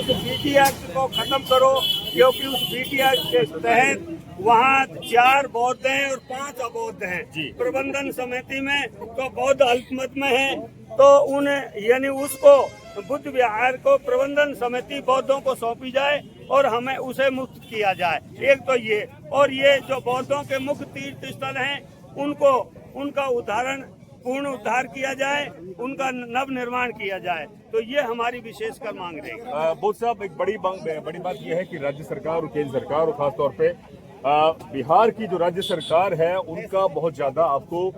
उस BT act को खत्म करो, क्योंकि उस बीटी एक्ट के तहत वहाँ 4 बौद्ध हैं और 5 अबौद्ध हैं प्रबंधन समिति में। तो बौद्ध अल्पमत में है, तो उन यानी उसको बुद्ध विहार को प्रबंधन समिति बौद्धों को सौंपी जाए और हमें उसे मुक्त किया जाए। एक तो ये, और ये जो बौद्धों के मुख्य तीर्थ स्थल हैं उनको उनका पूर्ण उद्धार किया जाए, उनका नव निर्माण किया जाए। तो ये हमारी विशेषकर मांग रहेगी। बोध साहब, एक बड़ी बात यह है कि राज्य सरकार और केंद्र सरकार और खासतौर पे बिहार की जो राज्य सरकार है उनका बहुत ज्यादा आपको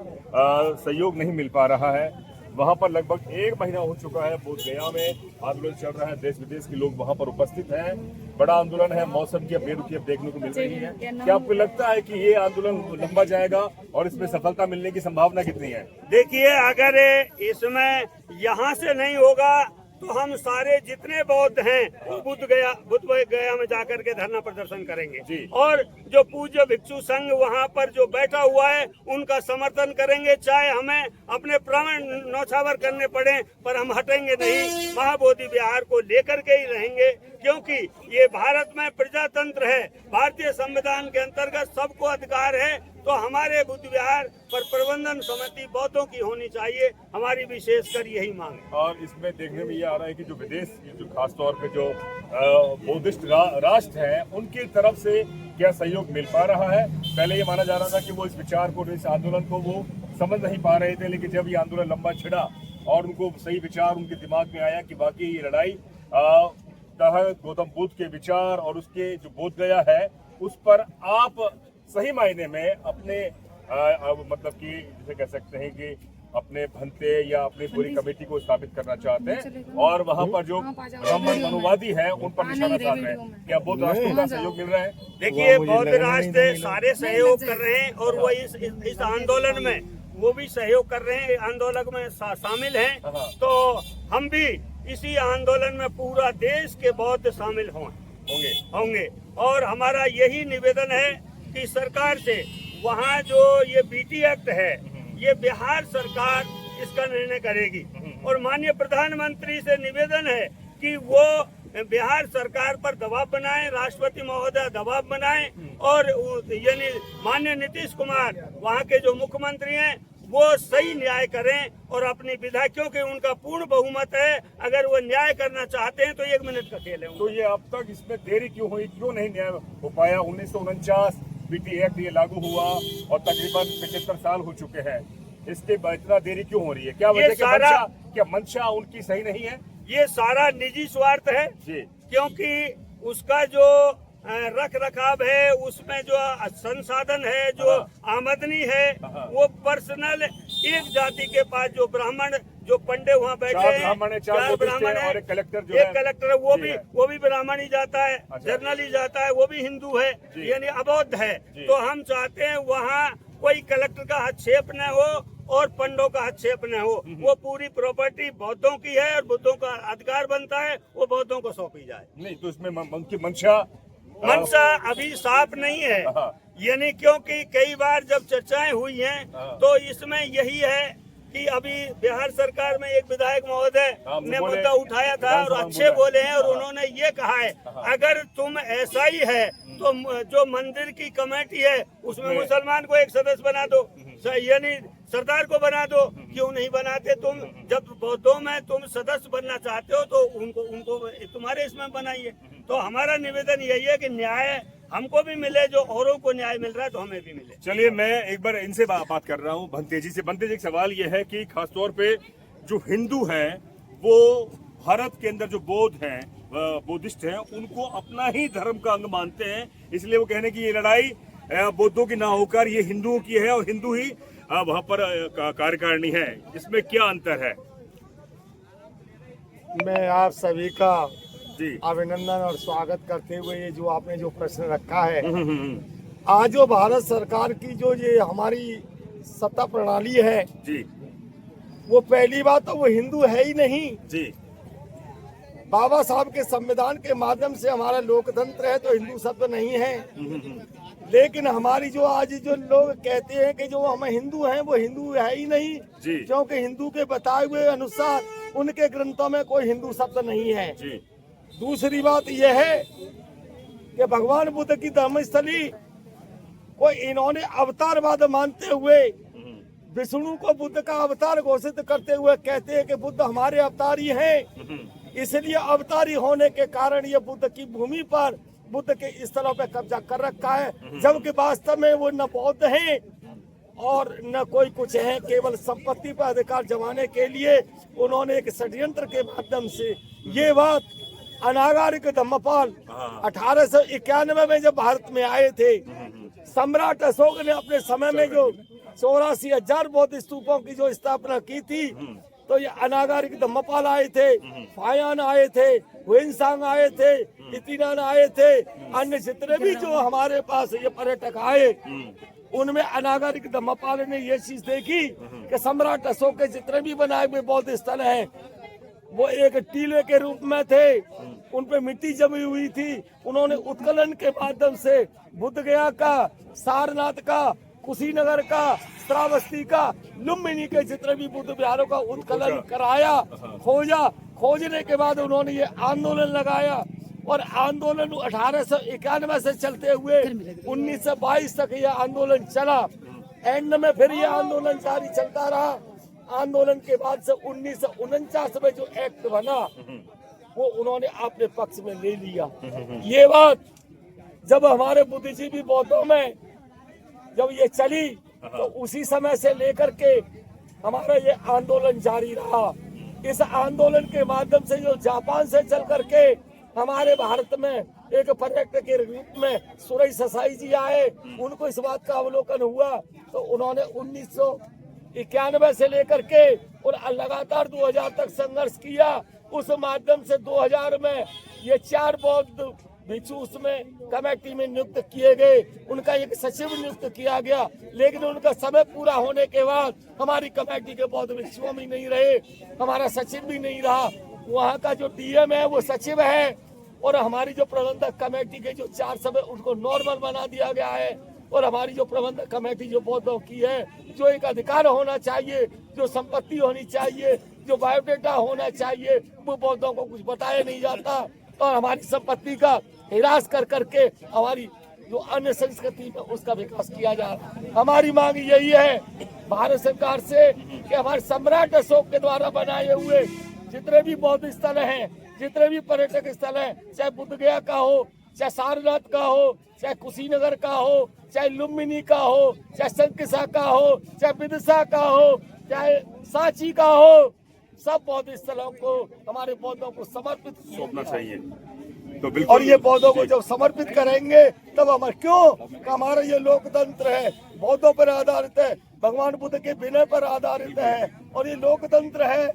सहयोग नहीं मिल पा रहा है। वहां पर लगभग 1 महीना हो चुका है, बोध गया में आंदोलन चल रहा है, देश विदेश के लोग वहां पर उपस्थित हैं, बड़ा आंदोलन है, मौसम की बेरुखी अब देखने को मिल रही है। क्या आपको लगता है कि ये आंदोलन लंबा जाएगा और इसमें सफलता मिलने की संभावना कितनी है? देखिए, अगर इसमें यहाँ से नहीं होगा तो हम सारे जितने बौद्ध हैं बुद्ध गया में जाकर के धरना प्रदर्शन करेंगे और जो पूज्य भिक्षु संघ वहाँ पर जो बैठा हुआ है उनका समर्थन करेंगे, चाहे हमें अपने प्राण न्यौछावर करने पड़े, पर हम हटेंगे नहीं। महाबोधि विहार को लेकर के ही रहेंगे, क्योंकि ये भारत में प्रजातंत्र है, भारतीय संविधान के अंतर्गत सबको अधिकार है। तो हमारे बुद्ध विहार पर प्रबंधन समिति बौद्धों की होनी चाहिए, हमारी विशेषकर यही मांग है। और इसमें देखने में ये आ रहा है कि जो विदेश, जो खासतौर पे जो बौद्धिस्ट राष्ट्र हैं, उनकी तरफ से क्या सहयोग मिल पा रहा है? पहले ये माना जा रहा था कि वो इस विचार को, इस आंदोलन को वो समझ नहीं पा रहे थे, लेकिन जब ये आंदोलन लंबा छिड़ा और उनको सही विचार उनके दिमाग में आया कि बाकी ये लड़ाई गौतम बुद्ध के विचार और उसके जो बोध गया है उस पर आप सही मायने में अपने मतलब कि जिसे कह सकते हैं कि अपने भंते या अपनी पूरी कमेटी को स्थापित करना चाहते हैं और वहाँ पर जो ब्राह्मण मनुवादी है उन पर निशाना साध रहे हैं। क्या बौद्ध राष्ट्रों का सहयोग मिल रहा है? देखिए, बौद्ध राष्ट्र सारे सहयोग कर रहे हैं और वो इस आंदोलन में वो भी सहयोग कर रहे हैं, आंदोलन में शामिल हैं। तो हम भी इसी आंदोलन में पूरा देश के बौद्ध शामिल होंगे और हमारा यही निवेदन है कि सरकार से वहाँ जो ये बीटी एक्ट है ये बिहार सरकार इसका निर्णय करेगी और माननीय प्रधानमंत्री से निवेदन है कि वो बिहार सरकार पर दबाव बनाए, राष्ट्रपति महोदय दबाव बनाए और यानी माननीय नीतीश कुमार वहाँ के जो मुख्यमंत्री हैं वो सही न्याय करें और अपनी विधा, क्योंकि उनका पूर्ण बहुमत है, अगर वो न्याय करना चाहते हैं तो 1 मिनट का खेल है। तो ये अब तक इसमें देरी क्यों हुई, क्यों नहीं न्याय हो पाया? 1949 बीटी एक्ट ये लागू हुआ और तकरीबन 75 साल हो चुके हैं, इसके इतना देरी क्यों हो रही है? क्या वजह, क्या मंशा उनकी सही नहीं है? ये सारा निजी स्वार्थ है जी, क्योंकि उसका जो रख रखाव है, उसमें जो संसाधन है, जो आमदनी है, वो पर्सनल एक जाति के पास जो ब्राह्मण जो पंडे वहाँ बैठे हैं, 4 ब्राह्मण है, एक कलेक्टर है, वो भी ब्राह्मण ही जाता है, जर्नल ही जाता है, वो भी हिंदू है, यानी अबौद्ध है। तो हम चाहते हैं वहाँ कोई कलेक्टर का हस्तक्षेप न हो और पंडों का हस्तक्षेप न हो, वो पूरी प्रॉपर्टी बौद्धों की है और बुद्धों का अधिकार बनता है, वो बौद्धों को सौंपी जाए। नहीं तो इसमें उनकी मंशा अभी साफ नहीं है, यानी क्योंकि कई बार जब चर्चाएं हुई हैं तो इसमें यही है कि अभी बिहार सरकार में एक विधायक महोदय ने मुद्दा उठाया था और अच्छे बोले हैं और उन्होंने ये कहा है अगर तुम ऐसा ही है तो जो मंदिर की कमेटी है उसमें मुसलमान को एक सदस्य बना दो, यानी सरदार को बना दो। क्यों नहीं बनाते? तुम जब बौद्धों में तुम सदस्य बनना चाहते हो तो उनको तुम्हारे इसमें बनाइए। तो हमारा निवेदन यही है कि न्याय हमको भी मिले, जो औरों को न्याय मिल रहा है तो हमें भी मिले। चलिए, मैं एक बार इनसे बात कर रहा हूँ भंते जी से। भंते जी, एक सवाल ये है कि खासतौर पे जो हिंदू हैं वो भारत के अंदर जो बौद्ध हैं, बुद्धिस्ट हैं, उनको अपना ही धर्म का अंग मानते हैं, इसलिए वो कहने की ये लड़ाई बौद्धों की ना होकर ये हिंदुओं की है और हिंदू ही वहाँ पर कार्यकारिणी है। इसमें क्या अंतर है? मैं आप सभी का अभिनंदन और स्वागत करते हुए ये जो आपने जो प्रश्न रखा है, आज जो भारत सरकार की जो ये हमारी सत्ता प्रणाली है जी, वो पहली बात तो वो हिंदू है ही नहीं जी। बाबा साहब के संविधान के माध्यम से हमारा लोकतंत्र है तो हिंदू शब्द नहीं है। लेकिन हमारी जो आज जो लोग कहते हैं कि जो हम हिंदू हैं वो हिंदू है ही नहीं, क्योंकि हिंदू के बताए हुए अनुसार उनके ग्रंथों में कोई हिंदू शब्द नहीं है जी। दूसरी बात यह है कि भगवान बुद्ध की धर्मस्थली को इन्होंने अवतारवाद मानते हुए विष्णु को बुद्ध का अवतार घोषित करते हुए कहते हैं कि बुद्ध हमारे अवतारी हैं। इसलिए अवतारी होने के कारण ये बुद्ध की भूमि पर बुद्ध के स्थलों पर कब्जा कर रखा है, जबकि वास्तव में वो न बौद्ध हैं और न कोई कुछ है। केवल संपत्ति पर अधिकार जमाने के लिए उन्होंने एक षड्यंत्र के माध्यम से ये बात अनागारिक धम्मपाल 1891 में जब भारत में आए थे, सम्राट अशोक ने अपने समय में जो 84,000 बौद्ध स्तूपों की जो स्थापना की थी, तो ये अनागारिक धम्मपाल आए थे, फायान आए थे, हुइनसांग आए थे, इतिनान आए थे, अन्य जितने भी जो हमारे पास ये पर्यटक आए, उनमें अनागारिक धम्मपाल ने ये चीज देखी कि सम्राट अशोक के जितने भी बनाए हुए बौद्ध स्थल हैं वो एक टीले के रूप में थे, उन पे मिट्टी जमी हुई थी। उन्होंने उत्खनन के माध्यम से बुद्ध गया का, सारनाथ का, कुशीनगर का, श्रावस्ती का, लुम्बिनी के जितने भी बुद्ध विहारों का उत्खनन कराया, खोजने के बाद उन्होंने ये आंदोलन लगाया और आंदोलन 1891 से चलते हुए 1922 तक ये आंदोलन चला। एंड में फिर ये आंदोलन जारी चलता रहा। आंदोलन के बाद से 1949 में जो एक्ट बना वो उन्होंने अपने पक्ष में ले लिया। ये बात जब हमारे बुद्धिजीवी बौद्धों में जब ये चली तो उसी समय से लेकर के हमारा ये आंदोलन जारी रहा। इस आंदोलन के माध्यम से जो जापान से चल करके हमारे भारत में एक पर्यटक के रूप में सुरेश ससाई जी आए, उनको इस बात का अवलोकन हुआ तो उन्होंने 1991 से लेकर के और लगातार 2000 तक संघर्ष किया। उस माध्यम से 2000 में ये 4 बौद्ध भिक्षु उसमें कमेटी में नियुक्त किए गए, उनका एक सचिव नियुक्त किया गया, लेकिन उनका समय पूरा होने के बाद हमारी कमेटी के बौद्ध भिक्षुओं में नहीं रहे, हमारा सचिव भी नहीं रहा। वहाँ का जो डीएम है वो सचिव है और हमारी जो प्रबंधक कमेटी के जो 4 सभ्य उनको नॉर्मल बना दिया गया है। और हमारी जो प्रबंधक कमेटी जो बौद्धों की है, जो एक अधिकार होना चाहिए, जो संपत्ति होनी चाहिए, जो बायोडेटा होना चाहिए, वो बौद्धों को कुछ बताया नहीं जाता और हमारी संपत्ति का हिरास कर करके हमारी जो अन्य संस्कृति में उसका विकास किया जा रहा है। हमारी मांग यही है भारत सरकार से कि हमारे सम्राट अशोक के द्वारा बनाए हुए जितने भी बौद्ध स्थल हैं, जितने भी पर्यटक स्थल हैं, चाहे बुद्ध गया का हो, चाहे सारनाथ का हो, चाहे कुशीनगर का हो, चाहे लुम्बिनी का हो, चाहे शंकिसा का हो, चाहे विदिशा का हो, चाहे सांची का हो, सब बौद्ध स्थलों को हमारे बौद्धों को समर्पित सौंपना चाहिए। तो बिल्कुल, और ये बौद्धों को जब समर्पित करेंगे तब हमारे क्यों हमारा ये लोकतंत्र है, बौद्धों पर आधारित है, भगवान बुद्ध के विनय पर आधारित है और ये लोकतंत्र है।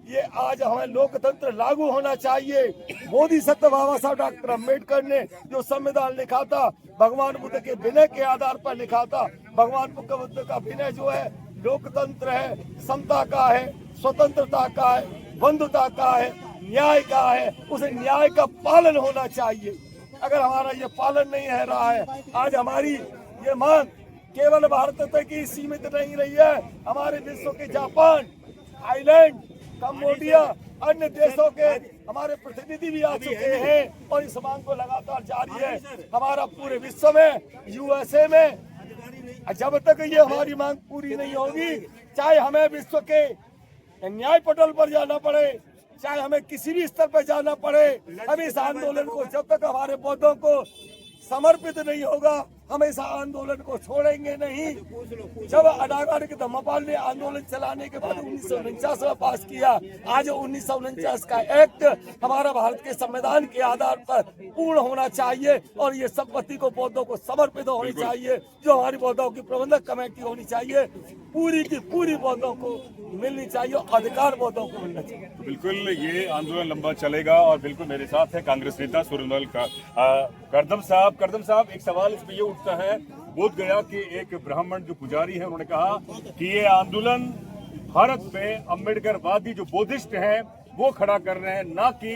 ये आज हमें लोकतंत्र लागू होना चाहिए। बोधिसत्व बाबा साहब डॉक्टर अम्बेडकर ने जो संविधान लिखा था भगवान बुद्ध के विनय के आधार पर लिखा था। भगवान बुद्ध का विनय जो है लोकतंत्र है, समता का है, स्वतंत्रता का है, बंधुता का है, न्याय का है। उस न्याय का पालन होना चाहिए। अगर हमारा ये पालन नहीं है रहा है, आज हमारी ये मांग केवल भारत तक ही सीमित नहीं रही है। हमारे विश्व के जापान, थाईलैंड, कंबोडिया, अन्य देशों के हमारे प्रतिनिधि भी आ चुके हैं और इस मांग को लगातार जारी है। हमारा पूरे विश्व में, यूएसए में, जब तक ये हमारी मांग पूरी नहीं होगी, चाहे हमें विश्व के न्याय पटल पर जाना पड़े, चाहे हमें किसी भी स्तर पर जाना पड़े, हम इस आंदोलन को जब तक हमारे बौद्धों को समर्पित नहीं होगा, हम इस आंदोलन को छोड़ेंगे नहीं। जब अनागारिक धम्मपाल ने आंदोलन चलाने के बाद 1949 में पास किया, आज 1949 का एक्ट हमारा भारत के संविधान के आधार पर पूर्ण होना चाहिए और ये संपत्ति को बौद्धों को समर्पित होनी चाहिए। जो हमारी बौद्धों की प्रबंधक कमेटी होनी चाहिए, पूरी की पूरी बौद्धों को मिलनी चाहिए, अधिकार बौद्धों को मिलना चाहिए। बिल्कुल ये आंदोलन लंबा चलेगा और बिल्कुल मेरे साथ है कांग्रेस नेता सूर्यमल करदम साहब। करदम साहब, एक सवाल इसमें ये उठता है, बोध गया के एक ब्राह्मण जो पुजारी है उन्होंने कहा कि ये आंदोलन भारत में अम्बेडकरवादी जो बौद्धिस्ट हैं वो खड़ा कर रहे हैं, ना कि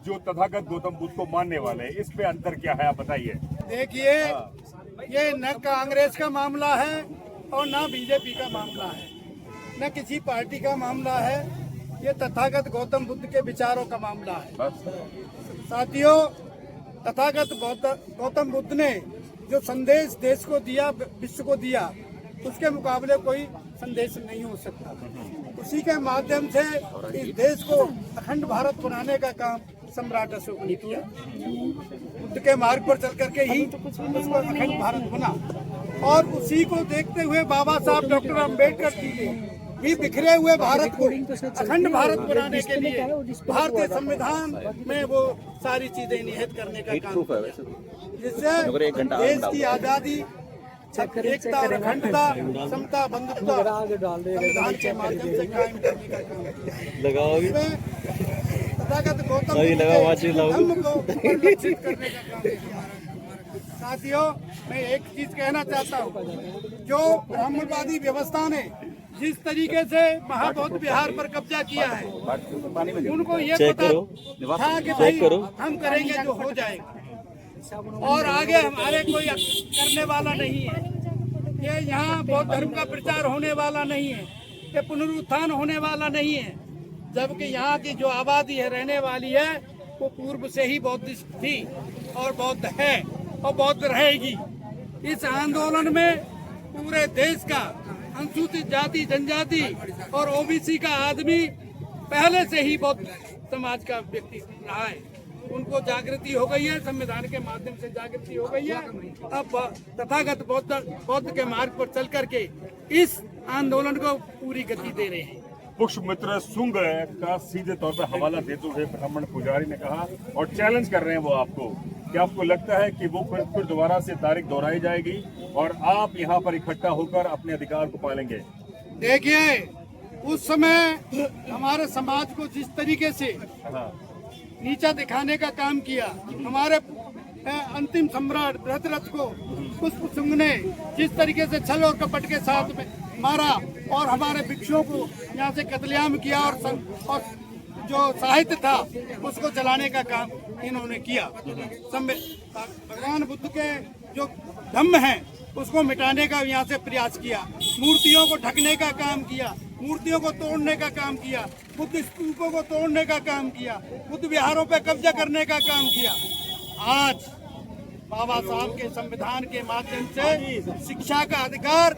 जो तथागत गौतम बुद्ध को मानने वाले हैं। इस पे अंतर क्या है, आप बताइए। देखिए, ये न कांग्रेस का मामला है और न बीजेपी का मामला है, न किसी पार्टी का मामला है। ये तथागत गौतम बुद्ध के विचारों का मामला है। साथियों, तथागत गौतम बुद्ध ने जो संदेश देश को दिया, विश्व को दिया, उसके मुकाबले कोई संदेश नहीं हो सकता। उसी के माध्यम से इस देश को अखंड भारत बनाने का काम सम्राट अशोक ने किया। बुद्ध के मार्ग पर चल करके ही उसको अखंड भारत बना, और उसी को देखते हुए बाबा साहब डॉक्टर अम्बेडकर जी ने भी बिखरे हुए भारत को अखंड भारत बनाने के लिए भारतीय संविधान में वो सारी चीजें निहित करने का काम किया, जिससे देश की आजादी, एकता और अखंडता, समता, बंधुत्व संविधान के माध्यम से कायम करने का काम किया। तथागत गौतम बुद्ध के धम्म को परिलक्षित करने का काम किया। साथियों, मैं एक चीज कहना चाहता हूँ, जो ब्राह्मणवादी व्यवस्था ने जिस तरीके से महाबौद्ध विहार पर कब्जा किया है, उनको ये पता था कि भाई हम करेंगे जो हो जाएगा, और आगे हमारे कोई करने वाला नहीं है। ये यहाँ बौद्ध धर्म का प्रचार होने वाला नहीं है, ये पुनरुत्थान होने वाला नहीं है, जबकि यहाँ की जो आबादी है, रहने वाली है, वो पूर्व से ही बौद्धिस्ट थी और बौद्ध है और बौद्ध रहेगी। इस आंदोलन में पूरे देश का अनुसूचित जाति, जनजाति और ओबीसी का आदमी पहले से ही बौद्ध समाज का व्यक्ति रहा है। उनको जागृति हो गई है, संविधान के माध्यम से जागृति हो गई है। अब तथागत बौद्ध के मार्ग पर चल करके इस आंदोलन को पूरी गति दे रहे हैं। पुष्पमित्र सुंग का सीधे तौर पर हवाला देते हुए ब्राह्मण पुजारी ने कहा और चैलेंज कर रहे हैं वो आपको, क्या आपको लगता है कि वो फिर दोबारा से तारीख दोहराई जाएगी और आप यहाँ पर इकट्ठा होकर अपने अधिकार को पालेंगे? देखिए, उस समय हमारे समाज को जिस तरीके से नीचा दिखाने का काम किया, हमारे अंतिम सम्राट बृहद्रथ को पुष्प सुंग ने जिस तरीके से छल और कपट के साथ में मारा और हमारे भिक्षुओं को यहाँ से कत्लेआम किया, और जो साहित्य था उसको जलाने का काम इन्होंने किया। भगवान बुद्ध के जो धम्म है उसको मिटाने का यहाँ से प्रयास किया, मूर्तियों को ढकने का काम किया, मूर्तियों को तोड़ने का काम किया, बुद्ध स्तूपों को तोड़ने का काम किया, बुद्ध विहारों पे कब्जा करने का काम किया। आज बाबा साहब के संविधान के माध्यम से शिक्षा का अधिकार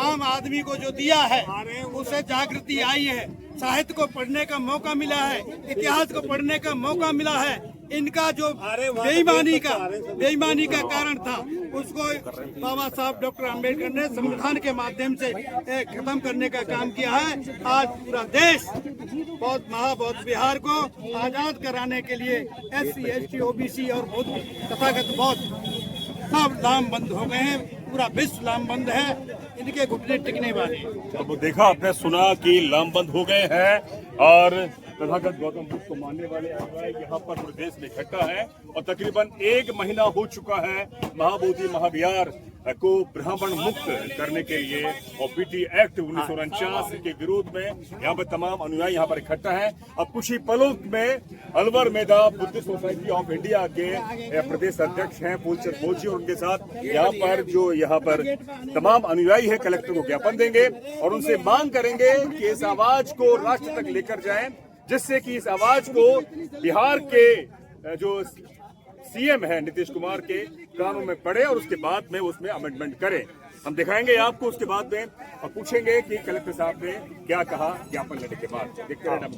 आम आदमी को जो दिया है, उसे जागृति आई है, साहित्य को पढ़ने का मौका मिला है, इतिहास को पढ़ने का मौका मिला है। इनका जो बेईमानी का कारण था, उसको बाबा साहब डॉक्टर अम्बेडकर ने संविधान के माध्यम से खत्म करने का काम किया है। आज पूरा देश महाबौद्ध विहार को आजाद कराने के लिए SC, ST, OBC और बौद्ध तथागत बौद्ध सब लामबंद हो गए हैं। पूरा विश्व लामबंद है, इनके घुटने टिकने वाले। अब देखा, आपने सुना कि लामबंद हो गए हैं और तथागत गौतम बुद्ध को मानने वाले अनुयायी यहाँ पर पूरे देश में इकट्ठा है और तकरीबन 1 महीना हो चुका है महाबोधि महाविहार को ब्राह्मण मुक्त करने के लिए, और पीटी एक्ट 1949 के विरोध में यहाँ पर तमाम अनुयायी यहाँ पर इकट्ठा है। अब कुछ ही पलों में अलवर मेधा बुद्धिस्ट सोसाइटी ऑफ इंडिया के प्रदेश अध्यक्ष हैं फूलचंद बोजी, और उनके साथ यहाँ पर तमाम अनुयायी है कलेक्टर को ज्ञापन देंगे और उनसे मांग करेंगे कि इस आवाज को राष्ट्र तक लेकर जाएं, जिससे कि इस आवाज को बिहार के जो CM है नीतीश कुमार के कानों में पड़े और उसके बाद में उसमें अमेंडमेंट करें। हम दिखाएंगे आपको उसके बाद में और पूछेंगे कि कलेक्टर साहब ने क्या कहा ज्ञापन लेने के बाद। देखते रहना।